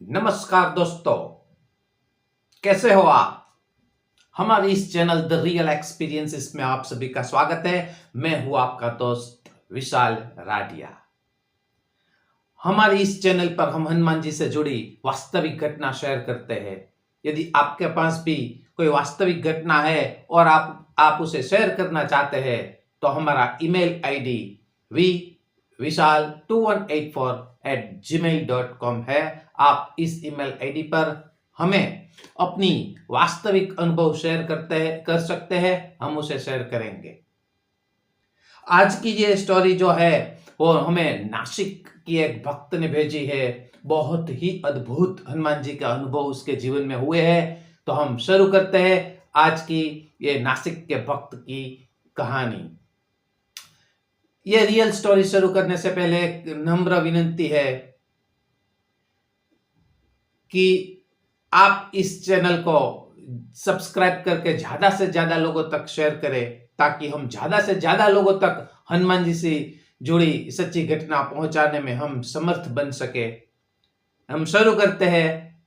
नमस्कार दोस्तों, कैसे हो आप। हमारे इस चैनल द रियल एक्सपीरियंसेस में आप सभी का स्वागत है। मैं हूं आपका दोस्त विशाल राडिया। हमारे इस चैनल पर हम हनुमान जी से जुड़ी वास्तविक घटना शेयर करते हैं। यदि आपके पास भी कोई वास्तविक घटना है और आप उसे शेयर करना चाहते हैं तो हमारा ईमेल आईडी vishal2184@gmail.com है। आप इस ईमेल आईडी पर हमें अपनी वास्तविक अनुभव शेयर कर सकते हैं, हम उसे शेयर करेंगे। आज की ये स्टोरी जो है वो हमें नासिक की एक भक्त ने भेजी है। बहुत ही अद्भुत हनुमान जी का अनुभव उसके जीवन में हुए हैं। तो हम शुरू करते हैं आज की ये नासिक के भक्त की कहानी। ये रियल स्टोरी शुरू करने से पहले एक नम्र विनंती है कि आप इस चैनल को सब्सक्राइब करके ज्यादा से ज्यादा लोगों तक शेयर करें, ताकि हम ज्यादा से ज्यादा लोगों तक हनुमान जी से जुड़ी सच्ची घटना पहुंचाने में हम समर्थ बन सके। हम शुरू करते हैं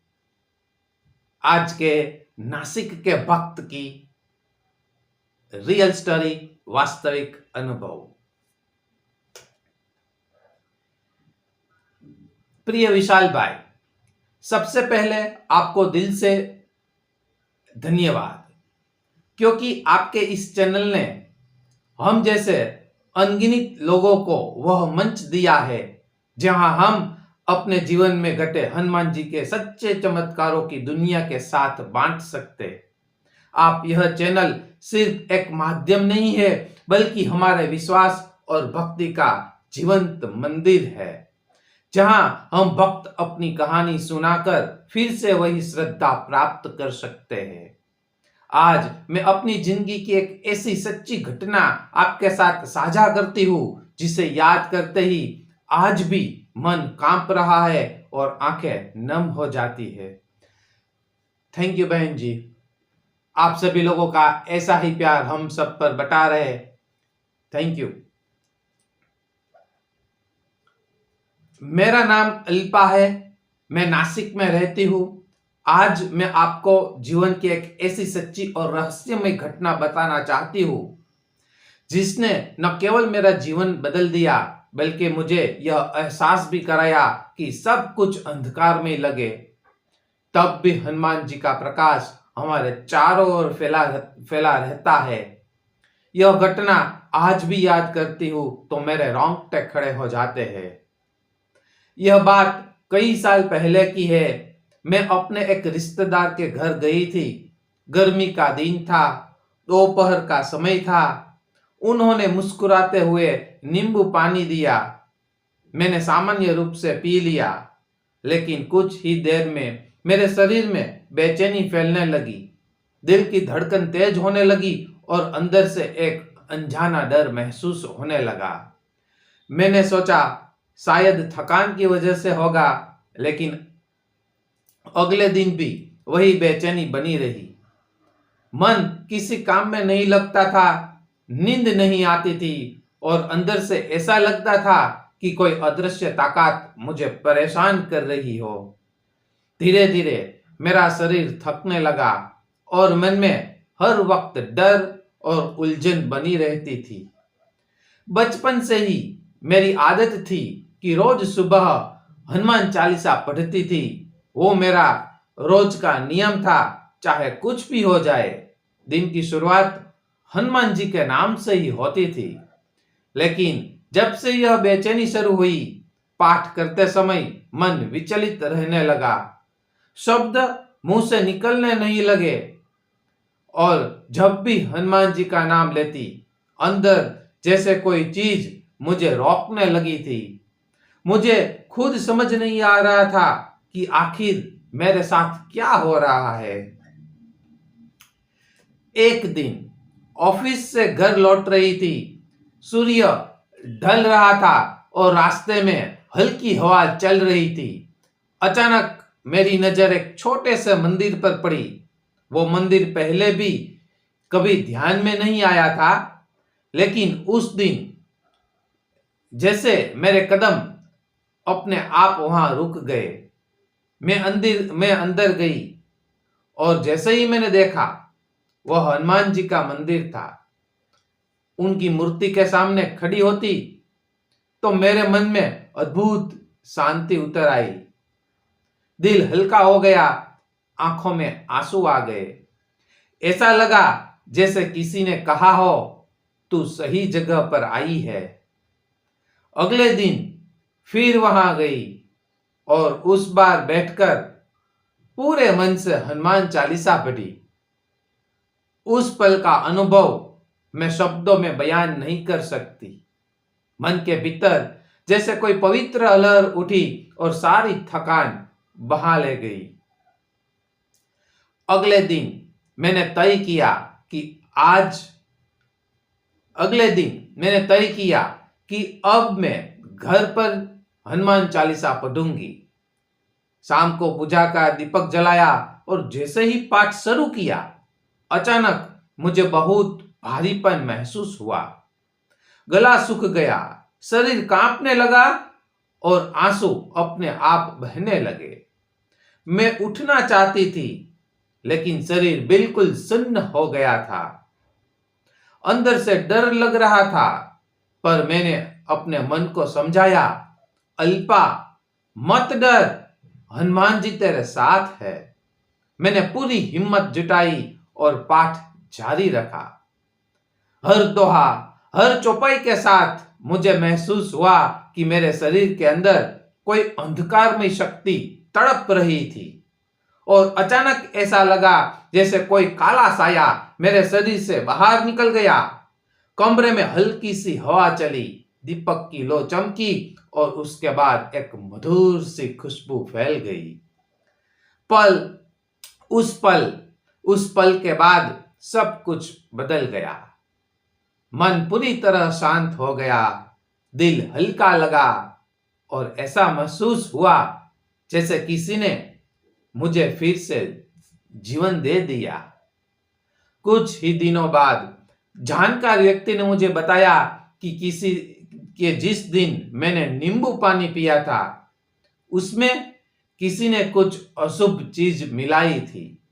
आज के नासिक के भक्त की रियल स्टोरी, वास्तविक अनुभव। प्रिय विशाल भाई, सबसे पहले आपको दिल से धन्यवाद, क्योंकि आपके इस चैनल ने हम जैसे अनगिनत लोगों को वह मंच दिया है जहां हम अपने जीवन में घटे हनुमान जी के सच्चे चमत्कारों की दुनिया के साथ बांट सकते। आप यह चैनल सिर्फ एक माध्यम नहीं है, बल्कि हमारे विश्वास और भक्ति का जीवंत मंदिर है, जहां हम भक्त अपनी कहानी सुनाकर फिर से वही श्रद्धा प्राप्त कर सकते हैं। आज मैं अपनी जिंदगी की एक ऐसी सच्ची घटना आपके साथ साझा करती हूँ जिसे याद करते ही आज भी मन कांप रहा है और आंखें नम हो जाती है। थैंक यू बहन जी, आप सभी लोगों का ऐसा ही प्यार हम सब पर बटा रहे। Thank you. मेरा नाम अल्पा है, मैं नासिक में रहती हूँ। आज मैं आपको जीवन की एक ऐसी सच्ची और रहस्यमय घटना बताना चाहती हूँ जिसने न केवल मेरा जीवन बदल दिया, बल्कि मुझे यह एहसास भी कराया कि सब कुछ अंधकार में लगे तब भी हनुमान जी का प्रकाश हमारे चारों ओर फैला रहता है। यह घटना आज भी याद करती हूँ तो मेरे रोंगटे खड़े हो जाते हैं। यह बात कई साल पहले की है। मैं अपने एक रिश्तेदार के घर गई थी। गर्मी का दिन था, दोपहर का समय था। उन्होंने मुस्कुराते हुए नींबू पानी दिया। मैंने सामान्य रूप से पी लिया, लेकिन कुछ ही देर में मेरे शरीर में बेचैनी फैलने लगी। दिल की धड़कन तेज होने लगी और अंदर से एक अनजाना डर महसूस होने लगा। मैंने सोचा शायद थकान की वजह से होगा, लेकिन अगले दिन भी वही बेचैनी बनी रही। मन किसी काम में नहीं लगता था, नींद नहीं आती थी और अंदर से ऐसा लगता था कि कोई अदृश्य ताकत मुझे परेशान कर रही हो। धीरे धीरे मेरा शरीर थकने लगा और मन में हर वक्त डर और उलझन बनी रहती थी। बचपन से ही मेरी आदत थी कि रोज सुबह हनुमान चालीसा पढ़ती थी। वो मेरा रोज का नियम था, चाहे कुछ भी हो जाए। दिन की शुरुआत हनुमान जी के नाम से ही होती थी। लेकिन जब से यह बेचैनी शुरू हुई, पाठ करते समय मन विचलित रहने लगा, शब्द मुंह से निकलने नहीं लगे और जब भी हनुमान जी का नाम लेती, अंदर जैसे कोई चीज मुझे रोकने लगी थी। मुझे खुद समझ नहीं आ रहा था कि आखिर मेरे साथ क्या हो रहा है। एक दिन ऑफिस से घर लौट रही थी। सूर्य ढल रहा था और रास्ते में हल्की हवा चल रही थी। अचानक मेरी नजर एक छोटे से मंदिर पर पड़ी। वो मंदिर पहले भी कभी ध्यान में नहीं आया था, लेकिन उस दिन जैसे मेरे कदम अपने आप वहां रुक गए। मैं अंदर गई और जैसे ही मैंने देखा वह हनुमान जी का मंदिर था। उनकी मूर्ति के सामने खड़ी होती तो मेरे मन में अद्भुत शांति उतर आई। दिल हल्का हो गया, आंखों में आंसू आ गए। ऐसा लगा जैसे किसी ने कहा हो तू सही जगह पर आई है। अगले दिन फिर वहां गई और उस बार बैठकर पूरे मन से हनुमान चालीसा पढ़ी। उस पल का अनुभव मैं शब्दों में बयान नहीं कर सकती। मन के भीतर जैसे कोई पवित्र लहर उठी और सारी थकान बहा ले गई। अगले दिन मैंने तय किया कि अब मैं घर पर हनुमान चालीसा पढ़ूंगी। शाम को पूजा का दीपक जलाया और जैसे ही पाठ शुरू किया, अचानक मुझे बहुत भारीपन महसूस हुआ। गला सूख गया, शरीर कांपने लगा और आंसू अपने आप बहने लगे। मैं उठना चाहती थी, लेकिन शरीर बिल्कुल सुन्न हो गया था। अंदर से डर लग रहा था, पर मैंने अपने मन को समझाया, अल्पा मत डर, हनुमान जी तेरे साथ है। मैंने पूरी हिम्मत जुटाई और पाठ जारी रखा। हर दोहा, हर चौपाई के साथ मुझे महसूस हुआ कि मेरे शरीर के अंदर कोई अंधकारमय शक्ति तड़प रही थी और अचानक ऐसा लगा जैसे कोई काला साया मेरे शरीर से बाहर निकल गया। कमरे में हल्की सी हवा चली, दीपक की लो चमकी और उसके बाद एक मधुर सी खुशबू फैल गई। उस पल के बाद सब कुछ बदल गया। मन पूरी तरह शांत हो गया, दिल हल्का लगा और ऐसा महसूस हुआ जैसे किसी ने मुझे फिर से जीवन दे दिया। कुछ ही दिनों बाद जानकार व्यक्ति ने मुझे बताया कि जिस दिन मैंने नींबू पानी पिया था, उसमें किसी ने कुछ अशुभ चीज मिलाई थी।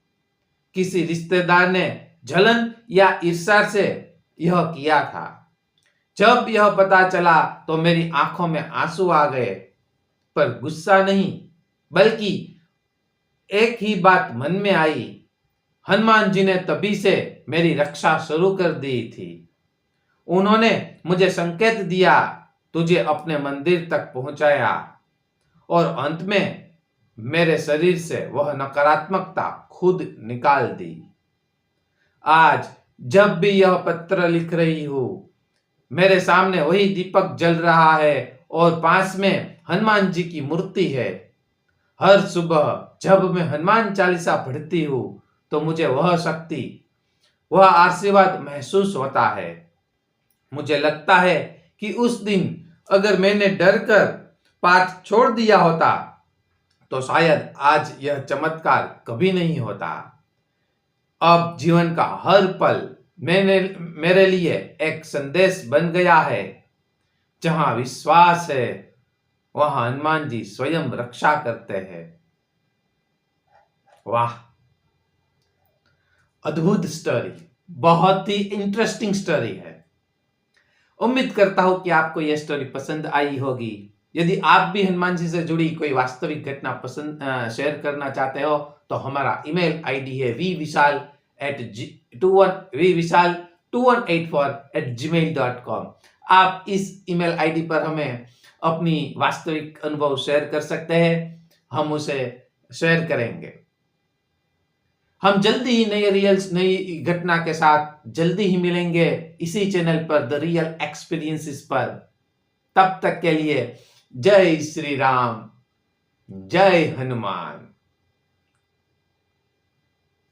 किसी रिश्तेदार ने जलन या ईर्ष्या से यह किया था। जब यह पता चला तो मेरी आंखों में आंसू आ गए, पर गुस्सा नहीं, बल्कि एक ही बात मन में आई, हनुमान जी ने तभी से मेरी रक्षा शुरू कर दी थी। उन्होंने मुझे संकेत दिया, तुझे अपने मंदिर तक पहुंचाया और अंत में मेरे शरीर से वह नकारात्मकता खुद निकाल दी। आज जब भी यह पत्र लिख रही हूं, मेरे सामने वही दीपक जल रहा है और पास में हनुमान जी की मूर्ति है। हर सुबह जब मैं हनुमान चालीसा पढ़ती हूँ तो मुझे वह शक्ति, वह आशीर्वाद महसूस होता है। मुझे लगता है कि उस दिन अगर मैंने डर कर पाठ छोड़ दिया होता तो शायद आज यह चमत्कार कभी नहीं होता। अब जीवन का हर पल मेरे लिए एक संदेश बन गया है। जहां विश्वास है, वहां हनुमान जी स्वयं रक्षा करते हैं। वाह, अद्भुत स्टोरी, बहुत ही इंटरेस्टिंग स्टोरी है। उम्मीद करता हूं कि आपको यह स्टोरी पसंद आई होगी। यदि आप भी हनुमान जी से जुड़ी कोई वास्तविक घटना शेयर करना चाहते हो तो हमारा ईमेल आईडी है vvishal2184@gmail.com। आप इस ईमेल आईडी पर हमें अपनी वास्तविक अनुभव शेयर कर सकते हैं, हम उसे शेयर करेंगे। हम जल्दी ही नई घटना के साथ जल्दी ही मिलेंगे इसी चैनल पर, द रियल एक्सपीरियंसेस पर। तब तक के लिए जय श्री राम, जय हनुमान।